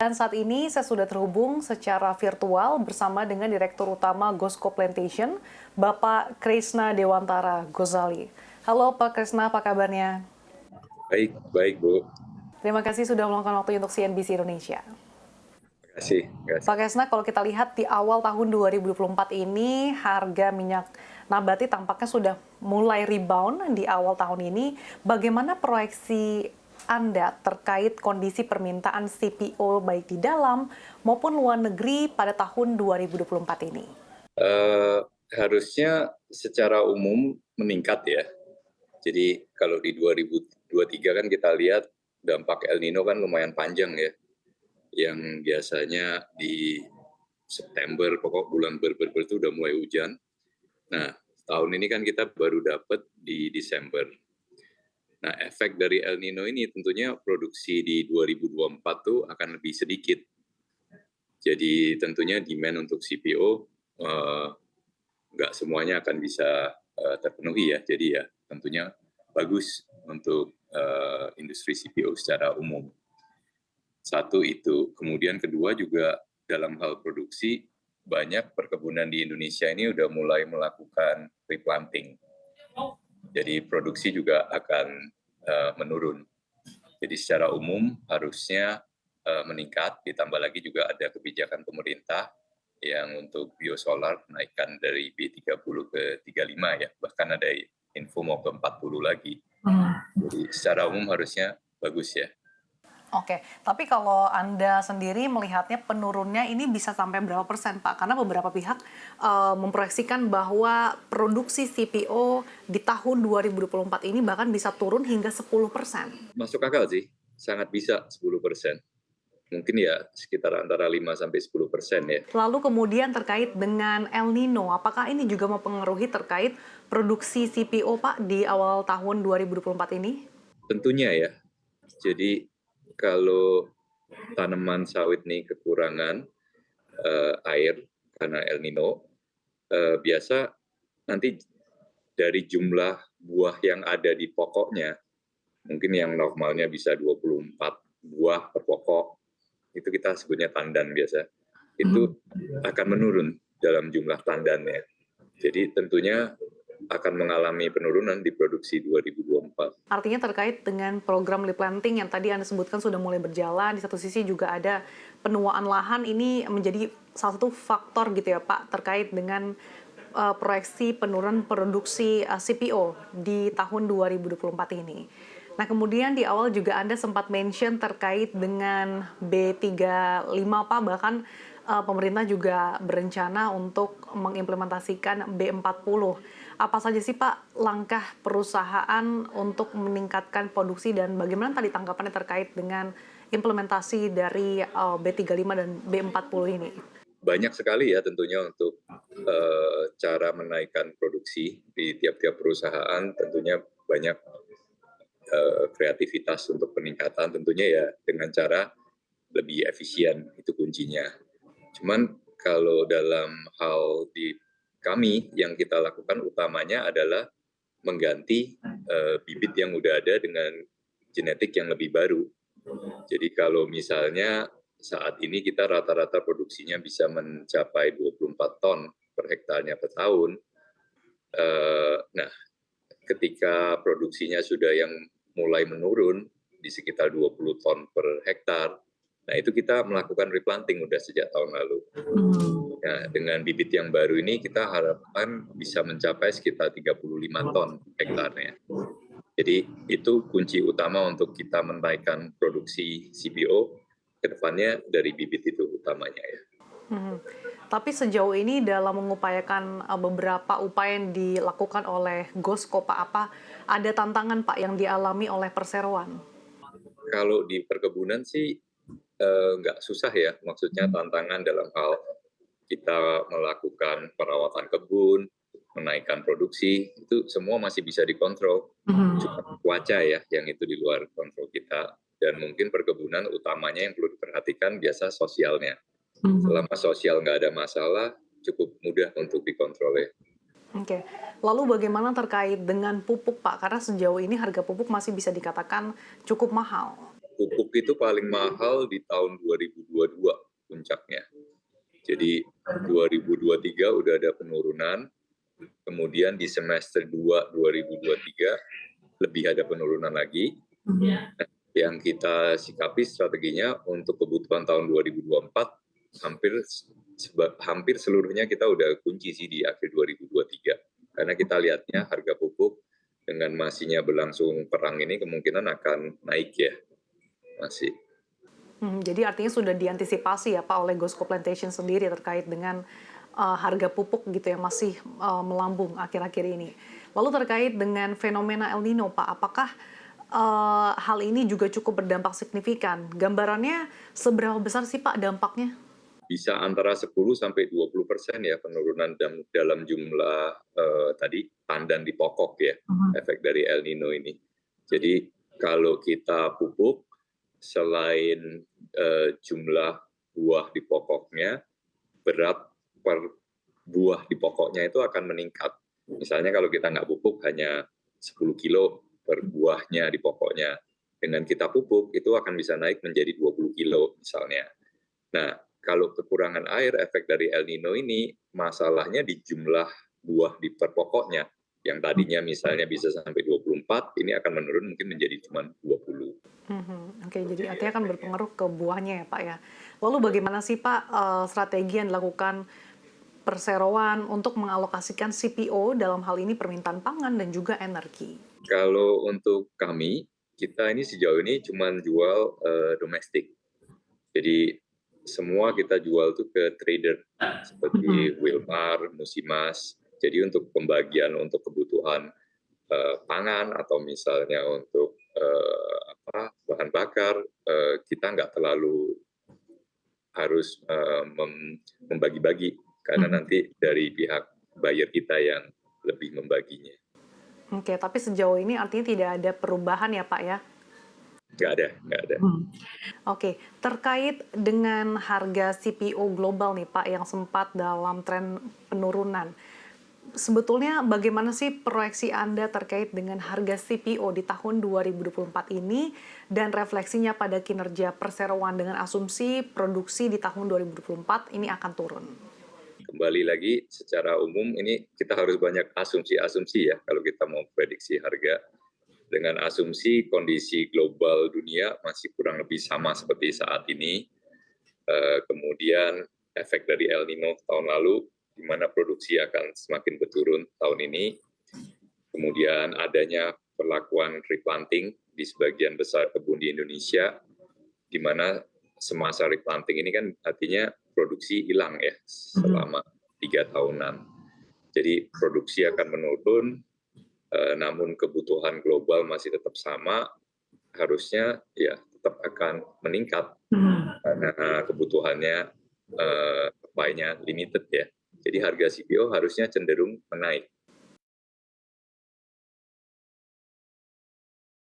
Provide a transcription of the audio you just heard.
Dan saat ini saya sudah terhubung secara virtual bersama dengan Direktur Utama Gosco Plantation, Bapak Krisna Dewantara Gozali. Halo Pak Krisna, apa kabarnya? Baik, baik Bu. Terima kasih sudah meluangkan waktu untuk CNBC Indonesia. Terima kasih. Terima kasih. Pak Krisna, kalau kita lihat di awal tahun 2024 ini, harga minyak nabati tampaknya sudah mulai rebound di awal tahun ini. Bagaimana proyeksi Anda terkait kondisi permintaan CPO baik di dalam maupun luar negeri pada tahun 2024 ini? Harusnya secara umum meningkat ya. Jadi kalau di 2023 kan kita lihat dampak El Nino kan lumayan panjang ya. Yang biasanya di September, pokok bulan ber itu udah mulai hujan. Nah, tahun ini kan kita baru dapat di Desember. Nah, efek dari El Nino ini tentunya produksi di 2024 tuh akan lebih sedikit. Jadi tentunya demand untuk CPO nggak semuanya akan bisa terpenuhi ya. Jadi ya tentunya bagus untuk industri CPO secara umum. Satu itu. Kemudian kedua juga dalam hal produksi, banyak perkebunan di Indonesia ini udah mulai melakukan replanting. Jadi produksi juga akan menurun. Jadi secara umum harusnya meningkat, ditambah lagi juga ada kebijakan pemerintah yang untuk biosolar naikkan dari B30 ke 35 ya, bahkan ada info mau ke 40 lagi. Jadi secara umum harusnya bagus ya. Oke, tapi kalau Anda sendiri melihatnya penurunnya ini bisa sampai berapa persen, Pak? Karena beberapa pihak memproyeksikan bahwa produksi CPO di tahun 2024 ini bahkan bisa turun hingga 10%. Masuk akal sih, sangat bisa 10%. Mungkin ya sekitar antara 5-10% ya. Lalu kemudian terkait dengan El Nino, apakah ini juga mempengaruhi terkait produksi CPO, Pak, di awal tahun 2024 ini? Tentunya ya. Jadi kalau tanaman sawit nih kekurangan air karena El Nino, biasa nanti dari jumlah buah yang ada di pokoknya, mungkin yang normalnya bisa 24 buah per pokok, itu kita sebutnya tandan biasa, itu akan menurun dalam jumlah tandannya. Jadi tentunya akan mengalami penurunan di produksi 2024. Artinya terkait dengan program replanting yang tadi Anda sebutkan sudah mulai berjalan, di satu sisi juga ada penuaan lahan, ini menjadi salah satu faktor gitu ya Pak, terkait dengan proyeksi penurunan produksi CPO di tahun 2024 ini. Nah kemudian di awal juga Anda sempat mention terkait dengan B35 Pak, bahkan pemerintah juga berencana untuk mengimplementasikan B40. Apa saja sih Pak langkah perusahaan untuk meningkatkan produksi dan bagaimana tadi tanggapannya terkait dengan implementasi dari B35 dan B40 ini? Banyak sekali ya tentunya untuk cara menaikkan produksi di tiap-tiap perusahaan, tentunya banyak kreativitas untuk peningkatan, tentunya ya dengan cara lebih efisien, itu kuncinya. Cuman kalau dalam hal di kami yang kita lakukan utamanya adalah mengganti bibit yang udah ada dengan genetik yang lebih baru. Jadi kalau misalnya saat ini kita rata-rata produksinya bisa mencapai 24 ton per hektarnya per tahun. Nah, ketika produksinya sudah yang mulai menurun di sekitar 20 ton per hektar, nah itu kita melakukan replanting udah sejak tahun lalu. Nah, dengan bibit yang baru ini kita harapkan bisa mencapai sekitar 35 ton hektarnya. Jadi itu kunci utama untuk kita menaikkan produksi CPO ke depannya dari bibit itu utamanya ya. Tapi sejauh ini dalam mengupayakan beberapa upaya yang dilakukan oleh Gosco Pak, apa ada tantangan Pak yang dialami oleh perseroan? Kalau di perkebunan sih nggak susah ya, maksudnya tantangan dalam hal kita melakukan perawatan kebun, menaikkan produksi, itu semua masih bisa dikontrol. Cuma cuaca ya yang itu di luar kontrol kita. Dan mungkin perkebunan utamanya yang perlu diperhatikan biasa sosialnya. Selama sosial nggak ada masalah, cukup mudah untuk dikontrol ya. Oke, lalu bagaimana terkait dengan pupuk Pak? Karena sejauh ini harga pupuk masih bisa dikatakan cukup mahal. pupuk itu paling mahal di tahun 2022 puncaknya. Jadi 2023 udah ada penurunan, kemudian di semester 2 2023 lebih ada penurunan lagi. Yang kita sikapi strateginya untuk kebutuhan tahun 2024 hampir seluruhnya kita udah kunci sih di akhir 2023. Karena kita lihatnya harga pupuk dengan masihnya berlangsung perang ini kemungkinan akan naik ya, masih. Jadi artinya sudah diantisipasi ya Pak oleh Gosco Plantation sendiri terkait dengan harga pupuk gitu yang masih melambung akhir-akhir ini. Lalu terkait dengan fenomena El Nino Pak, apakah hal ini juga cukup berdampak signifikan? Gambarannya seberapa besar sih Pak dampaknya? Bisa antara 10 sampai 20% ya penurunan dalam jumlah tadi tandan di pokok ya, efek dari El Nino ini. Jadi kalau kita pupuk, selain jumlah buah di pokoknya, berat per buah di pokoknya itu akan meningkat. Misalnya kalau kita nggak pupuk hanya 10 kilo per buahnya di pokoknya. Dengan kita pupuk itu akan bisa naik menjadi 20 kilo misalnya. Nah, kalau kekurangan air efek dari El Nino ini, masalahnya di jumlah buah di per pokoknya. Yang tadinya misalnya bisa sampai 24, ini akan menurun mungkin menjadi cuma 20. Oke, jadi artinya akan berpengaruh ke buahnya ya Pak ya. Lalu bagaimana sih Pak strategi yang dilakukan perseroan untuk mengalokasikan CPO dalam hal ini permintaan pangan dan juga energi? Kalau untuk kami, kita ini sejauh ini cuma jual domestik. Jadi semua kita jual tuh ke trader seperti Wilmar, Musimas. Jadi untuk pembagian untuk kebutuhan pangan atau misalnya untuk bahan bakar, kita nggak terlalu harus membagi-bagi karena nanti dari pihak buyer kita yang lebih membaginya. Oke, tapi sejauh ini artinya tidak ada perubahan ya Pak ya? Nggak ada, nggak ada. Oke, terkait dengan harga CPO global nih Pak yang sempat dalam tren penurunan. Sebetulnya bagaimana sih proyeksi Anda terkait dengan harga CPO di tahun 2024 ini dan refleksinya pada kinerja perseroan dengan asumsi produksi di tahun 2024 ini akan turun? Kembali lagi, secara umum ini kita harus banyak asumsi-asumsi ya kalau kita mau prediksi harga. Dengan asumsi kondisi global dunia masih kurang lebih sama seperti saat ini, kemudian efek dari El Nino tahun lalu, di mana produksi akan semakin berturun tahun ini, kemudian adanya perlakuan replanting di sebagian besar kebun di Indonesia, di mana semasa replanting ini kan artinya produksi hilang ya selama 3 tahunan. Jadi produksi akan menurun, namun kebutuhan global masih tetap sama, harusnya ya tetap akan meningkat karena kebutuhannya supply-nya limited ya. Jadi harga CPO harusnya cenderung menaik.